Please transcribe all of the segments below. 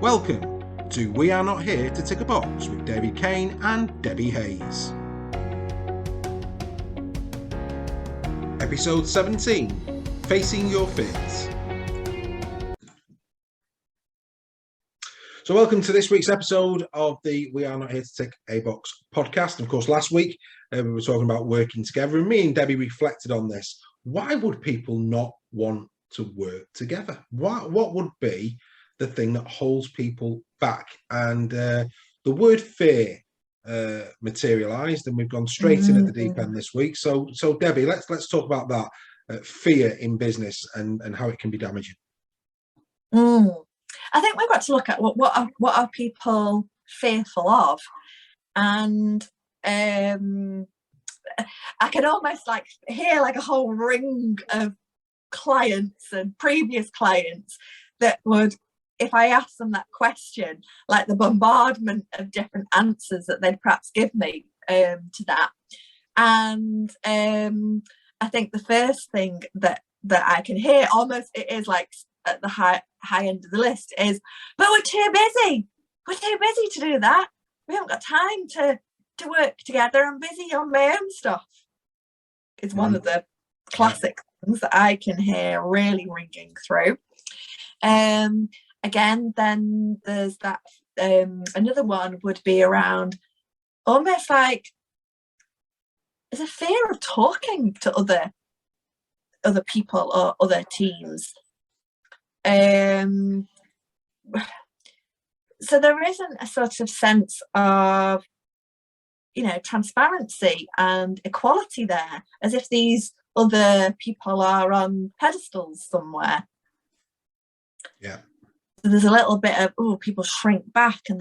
Welcome to We Are Not Here to Tick a Box with David Kane and Debbie Hayes. Episode 17, Facing Your Fears. So welcome to this week's episode of the We Are Not Here to Tick a Box podcast. Of course, last week we were talking about working together, and me and Debbie reflected on this. Why would people not want to work together? What would be the thing that holds people back? And the word fear materialized, and we've gone straight in at the deep end this week. So Debbie, let's talk about that fear in business and how it can be damaging. I think we've got to look at what are people fearful of, and I can almost hear a whole ring of clients and previous clients that would, if I asked them that question, like the bombardment of different answers that they'd perhaps give me to that. And I think the first thing that I can hear, almost it is like at the high end of the list, is, but we're too busy to do that. We haven't got time to work together. I'm busy on my own stuff. It's one of the classic things that I can hear really ringing through. Again, then there's that another one would be around almost like there's a fear of talking to other people or other teams. So there isn't a sort of sense of, transparency and equality there, as if these other people are on pedestals somewhere. Yeah. So there's a little bit of, people shrink back and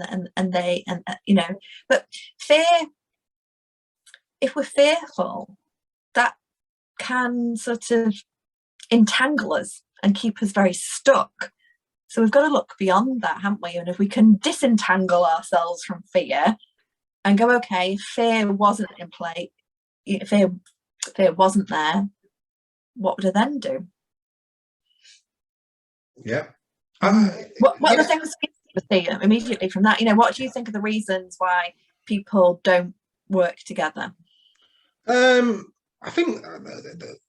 but fear, if we're fearful, that can sort of entangle us and keep us very stuck. So we've got to look beyond that, haven't we? And if we can disentangle ourselves from fear and go, okay, fear wasn't in play, fear wasn't there, what would I then do? Yeah. What are the things you see immediately from that? What do you think are the reasons why people don't work together? I think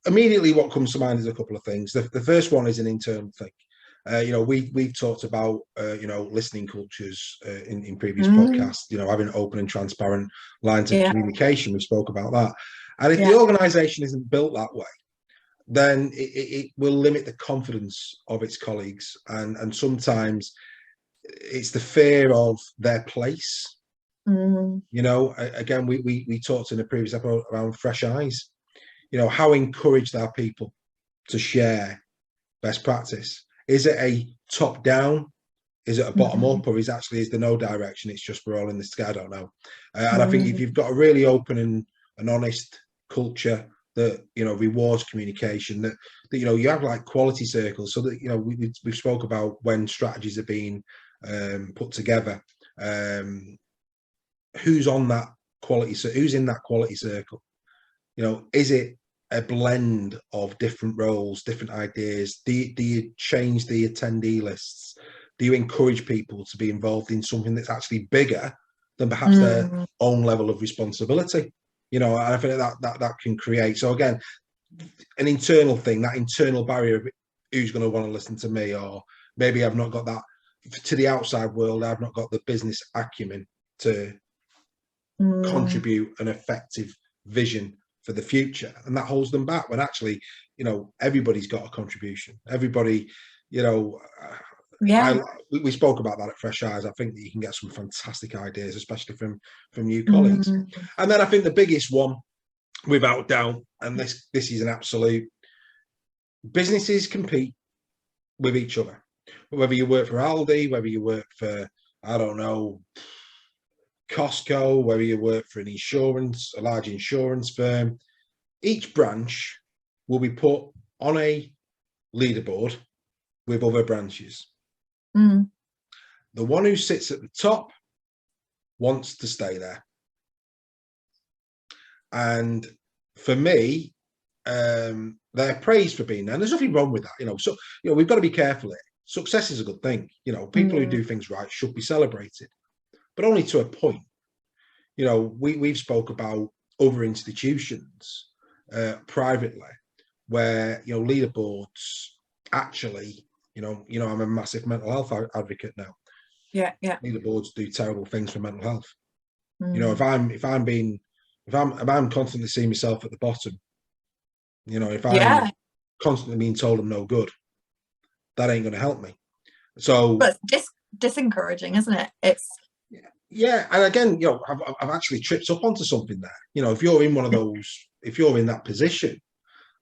immediately what comes to mind is a couple of things. The first one is an internal thing. We've talked about listening cultures in previous podcasts. Having open and transparent lines of communication. We spoke about that, and if the organisation isn't built that way, then it will limit the confidence of its colleagues, and sometimes it's the fear of their place. Again, we talked in a previous episode around fresh eyes. How encouraged are people to share best practice? Is it a top down? Is it a bottom up? Or is there no direction? It's just we're all in the sky. I don't know. And I think if you've got a really open and honest culture that rewards communication, that you have like quality circles, so that we've spoke about when strategies are being put together. Who's on that quality? So who's in that quality circle? Is it a blend of different roles, different ideas? Do you change the attendee lists? Do you encourage people to be involved in something that's actually bigger than perhaps their own level of responsibility? And I think that can create, so again, an internal thing, that internal barrier of who's going to want to listen to me, or maybe I've not got that to the outside world. I've not got the business acumen to contribute an effective vision for the future, and that holds them back, when actually everybody's got a contribution. Everybody, we spoke about that at Fresh Eyes. I think that you can get some fantastic ideas, especially from new colleagues. And then I think the biggest one, without doubt, and this is an absolute, businesses compete with each other. Whether you work for Aldi, whether you work for, I don't know, Costco, whether you work for a large insurance firm, each branch will be put on a leaderboard with other branches. The one who sits at the top wants to stay there. And for me, they're praised for being there. And there's nothing wrong with that, So we've got to be careful here. success is a good thing. You know, people who do things right should be celebrated, but only to a point. You know, we've spoke about other institutions privately where, you know, leaderboards actually, you know, I'm a massive mental health advocate now. Yeah. Leaderboards do terrible things for mental health. You know, if I'm constantly seeing myself at the bottom, you know, if I'm constantly being told I'm no good, that ain't going to help me. So, but it's disencouraging, isn't it? It's yeah, and again, you know, I've actually tripped up onto something there. You know, if you're in one of those, if you're in that position,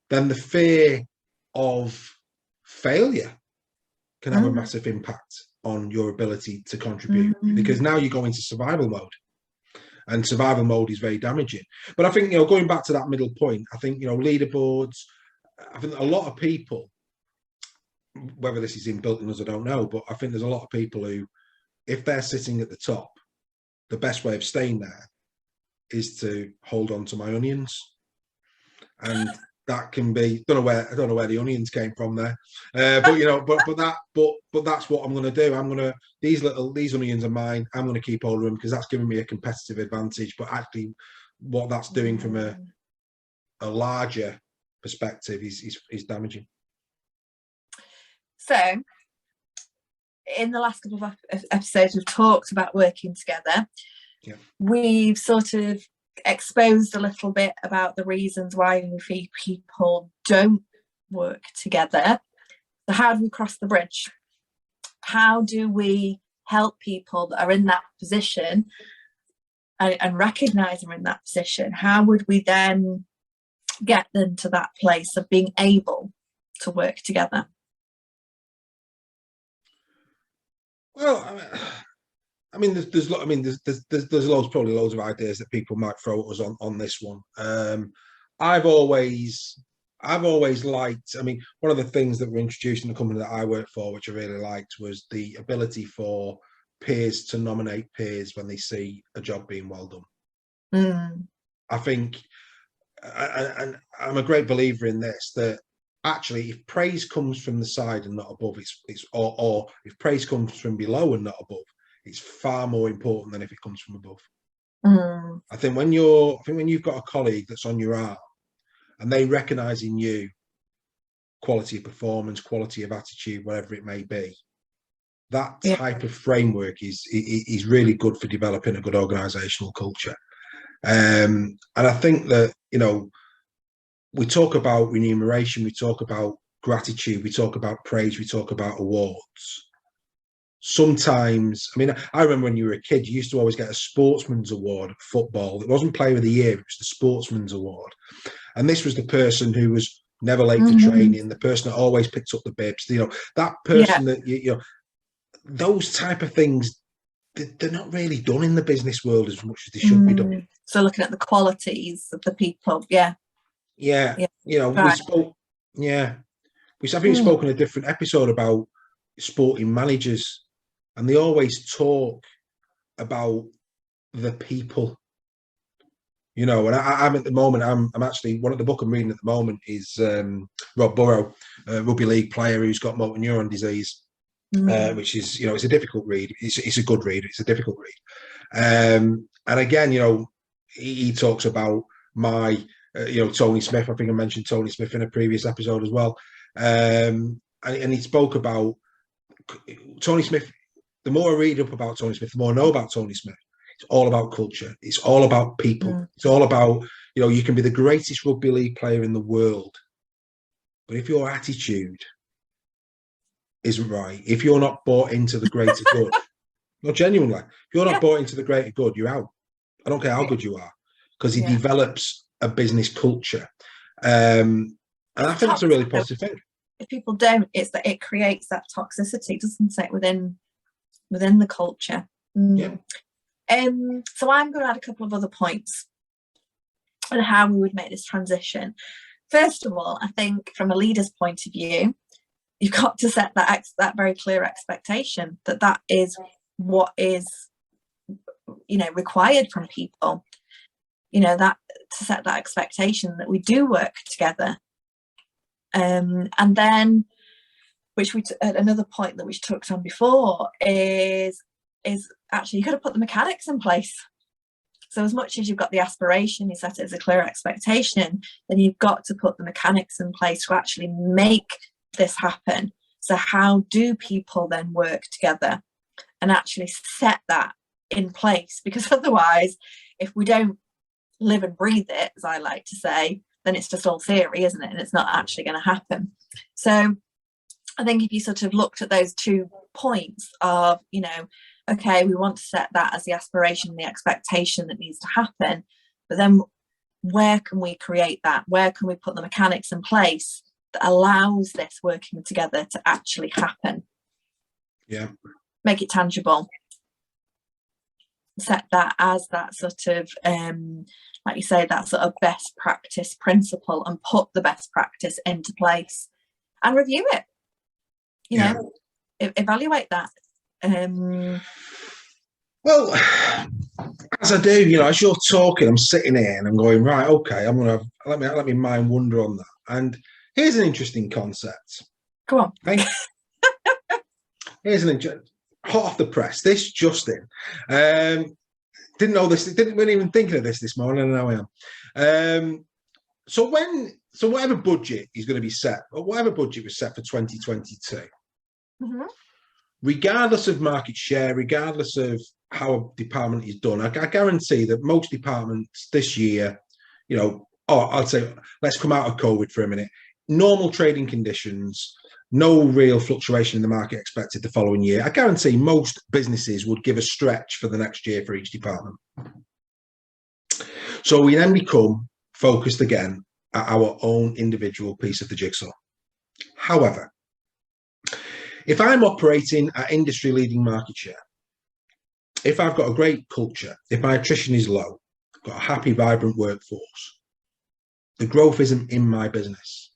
then the fear of failure can have a massive impact on your ability to contribute, because now you go into survival mode, and survival mode is very damaging. But I think, you know, going back to that middle point, I think, you know, leaderboards, I think a lot of people, whether this is inbuilt in us, I don't know, but I think there's a lot of people who, if they're sitting at the top, the best way of staying there is to hold on to my onions. And that can be, I don't know where the onions came from there, but you know, but that's what I'm going to do. I'm going to, these onions are mine. I'm going to keep hold of them because that's giving me a competitive advantage. But actually, what that's doing from a larger perspective is damaging. So, in the last couple of episodes, we've talked about working together. Yeah. We've sort of exposed a little bit about the reasons why people don't work together. So how do we cross the bridge? How do we help people that are in that position and recognize them in that position? How would we then get them to that place of being able to work together? Well, I mean, there's probably loads of ideas that people might throw at us on this one. I've always liked. I mean, one of the things that were introduced in the company that I worked for, which I really liked, was the ability for peers to nominate peers when they see a job being well done. I think, and I'm a great believer in this, that actually, if praise comes from the side and not above, or if praise comes from below and not above, it's far more important than if it comes from above. I think when you've got a colleague that's on your arm and they recognise in you quality of performance, quality of attitude, whatever it may be, that type of framework is really good for developing a good organisational culture. And I think that, you know, we talk about remuneration, we talk about gratitude, we talk about praise, we talk about awards. Sometimes, I mean, I remember when you were a kid, you used to always get a sportsman's award at football. It wasn't player of the year, it was the sportsman's award. And this was the person who was never late for training, the person that always picked up the bibs, you know, that person that, you know, those type of things, they're not really done in the business world as much as they should be done. So looking at the qualities of the people, you know, we spoke, I think we spoke in a different episode about sporting managers, and they always talk about the people, you know. And I'm at the moment, I'm actually, one of the book I'm reading at the moment is Rob Burrow, a rugby league player who's got motor neuron disease, which is, you know, it's a difficult read. It's a good read. It's a difficult read. And again, you know, he talks about my, you know, Tony Smith. I think I mentioned Tony Smith in a previous episode as well. And he spoke about Tony Smith. The more I read up about Tony Smith, the more I know about Tony Smith. It's all about culture. It's all about people. It's all about, you know, you can be the greatest rugby league player in the world, but if your attitude isn't right, if you're not bought into the greater good, not genuinely, if you're not bought into the greater good, you're out. I don't care how good you are, because it develops a business culture. And I think that's a really positive thing. If people don't, it's that it creates that toxicity, doesn't it, within the culture. So I'm going to add a couple of other points on how we would make this transition. First of all, I think from a leader's point of view, you've got to set that very clear expectation that is what is, you know, required from people. You know, that to set that expectation that we do work together. And then which another point that we touched on before is actually you've got to put the mechanics in place. So as much as you've got the aspiration, you set it as a clear expectation, then you've got to put the mechanics in place to actually make this happen. So how do people then work together and actually set that in place? Because otherwise, if we don't live and breathe it, as I like to say, then it's just all theory, isn't it? And it's not actually going to happen. So I think if you sort of looked at those 2 points of, you know, okay, we want to set that as the aspiration, the expectation that needs to happen, but then where can we create that? Where can we put the mechanics in place that allows this working together to actually happen? Yeah. Make it tangible. Set that as that sort of, like you say, that sort of best practice principle, and put the best practice into place and review it. You know, evaluate that. Well, as I do, you know, as you're talking, I'm sitting here and I'm going, right, okay, I'm gonna let me mind wander on that. And here's an interesting concept. Go on. Okay? Here's an hot off the press. This Justin didn't know this. Weren't even thinking of this morning, and now I am. So whatever budget is going to be set, or whatever budget was set for 2022. Mm-hmm. Regardless of market share, regardless of how a department is done, I guarantee that most departments this year, you know, I'd say let's come out of COVID for a minute. Normal trading conditions, no real fluctuation in the market expected the following year. I guarantee most businesses would give a stretch for the next year for each department. So we then become focused again at our own individual piece of the jigsaw. However, if I'm operating at industry-leading market share, if I've got a great culture, if my attrition is low, I've got a happy, vibrant workforce, the growth isn't in my business.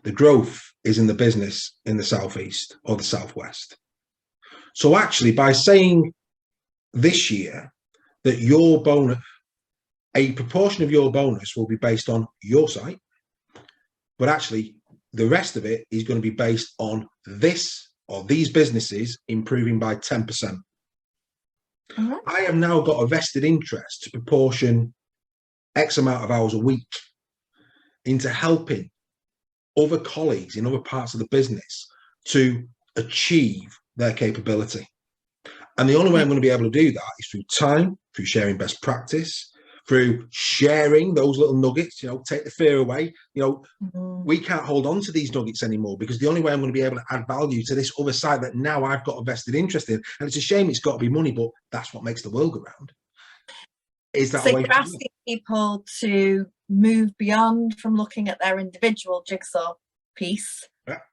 The growth is in the business in the Southeast or the Southwest. So actually, by saying this year that your bonus, a proportion of your bonus will be based on your site, but actually the rest of it is going to be based on this or these businesses improving by 10%. Mm-hmm. I have now got a vested interest to proportion X amount of hours a week into helping other colleagues in other parts of the business to achieve their capability. And the only way I'm going to be able to do that is through time, through sharing best practice, through sharing those little nuggets, you know, take the fear away. You know, we can't hold on to these nuggets anymore, because the only way I'm going to be able to add value to this other side that now I've got a vested interest in, and it's a shame it's got to be money, but that's what makes the world go round. Is that so you're asking people to move beyond from looking at their individual jigsaw piece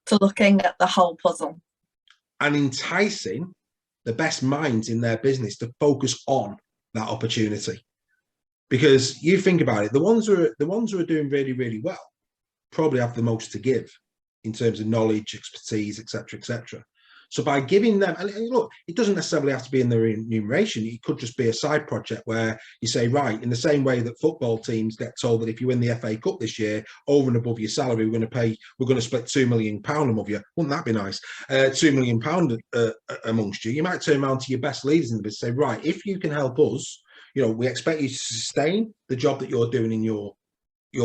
to looking at the whole puzzle, and enticing the best minds in their business to focus on that opportunity. Because you think about it, the ones who are doing really, really well probably have the most to give in terms of knowledge, expertise, etc., etc. So by giving them, and look, it doesn't necessarily have to be in the remuneration. It could just be a side project where you say, right, in the same way that football teams get told that if you win the FA Cup this year, over and above your salary, we're going to split £2 million among you. Wouldn't that be nice? £2 million amongst you. You might turn around to your best leaders in the business and say, right, if you can help us, you know, we expect you to sustain the job that you're doing in your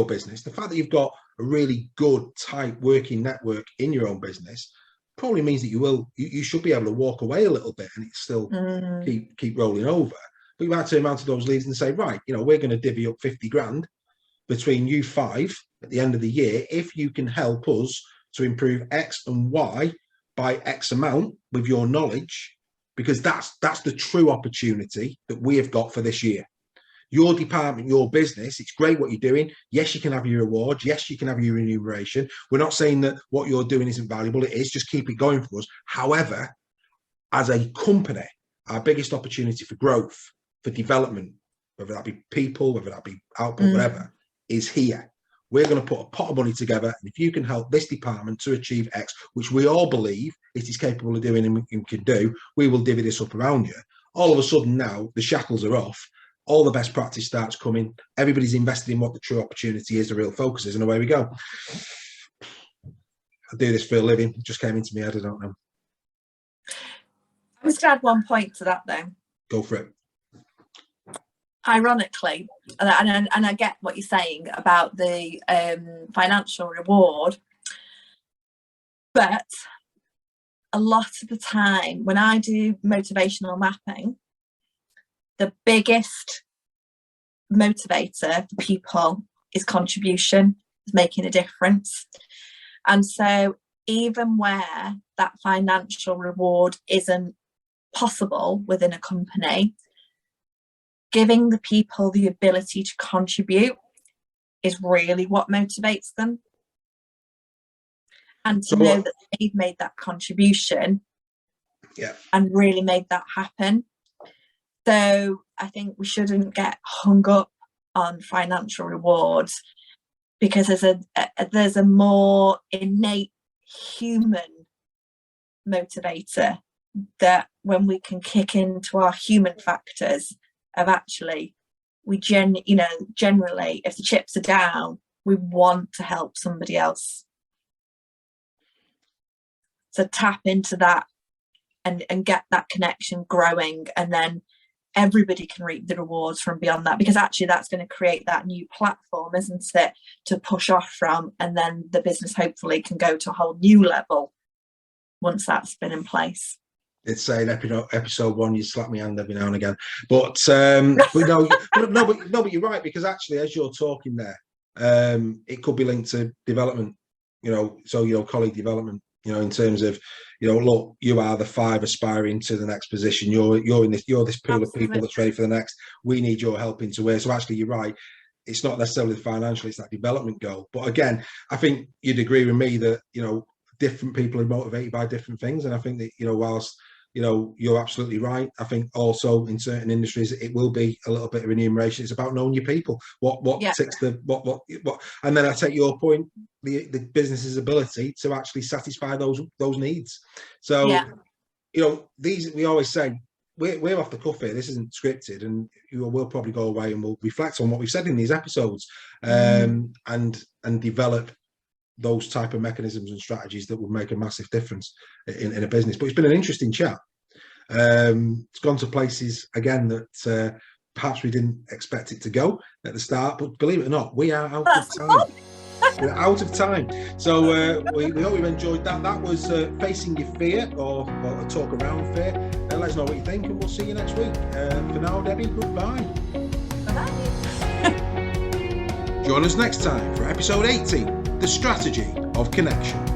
business. The fact that you've got a really good, tight working network in your own business probably means that you should be able to walk away a little bit and it still keep rolling over. But you might turn around to those leaders and say, right, you know, we're going to divvy up 50 grand between you 5 at the end of the year if you can help us to improve X and Y by X amount with your knowledge, because that's the true opportunity that we have got for this year. Your department, your business, it's great what you're doing. Yes, you can have your rewards. Yes, you can have your remuneration. We're not saying that what you're doing isn't valuable. It is. Just keep it going for us. However, as a company, our biggest opportunity for growth, for development, whether that be people, whether that be output, whatever, is here. We're going to put a pot of money together, and if you can help this department to achieve X, which we all believe it is capable of doing and can do, we will divvy this up around you. All of a sudden now, the shackles are off. All the best practice starts coming. Everybody's invested in what the true opportunity is, the real focus is, and away we go. I do this for a living. It just came into my head. I don't know. I was going to add one point to that though. Go for it. Ironically, and I get what you're saying about the financial reward, but a lot of the time when I do motivational mapping, the biggest motivator for people is contribution, is making a difference. And so even where that financial reward isn't possible within a company, giving the people the ability to contribute is really what motivates them. And to know that they've made that contribution and really made that happen. So I think we shouldn't get hung up on financial rewards, because there's a more innate human motivator that when we can kick into our human factors of actually, we generally, if the chips are down, we want to help somebody else. So tap into that and get that connection growing, and then everybody can reap the rewards from beyond that, because actually that's going to create that new platform, isn't it, to push off from, and then the business hopefully can go to a whole new level once that's been in place. It's saying episode 1, you slap me hand every now and again, but no, but you're right, because actually as you're talking there, it could be linked to development, so colleague development, in terms of, look, you are the 5 aspiring to the next position. You're this pool of people that's ready for the next. We need your help into where. So actually, you're right. It's not necessarily the financial; it's that development goal. But again, I think you'd agree with me that different people are motivated by different things, and I think that whilst you're absolutely right. I think also in certain industries it will be a little bit of remuneration. It's about knowing your people. What ticks the what, and then I take your point. The business's ability to actually satisfy those needs. So these, we always say we're off the cuff here. This isn't scripted, and we'll probably go away and we'll reflect on what we've said in these episodes, and develop those type of mechanisms and strategies that will make a massive difference in a business. But it's been an interesting chat. It's gone to places again that perhaps we didn't expect it to go at the start, but believe it or not, we are out of time. We're out of time. So we hope you've enjoyed that. That was Facing Your Fear, or a talk around fear. Let us know what you think, and we'll see you next week. For now, Debbie, goodbye. Bye-bye. Join us next time for episode 18, The Strategy of Connection.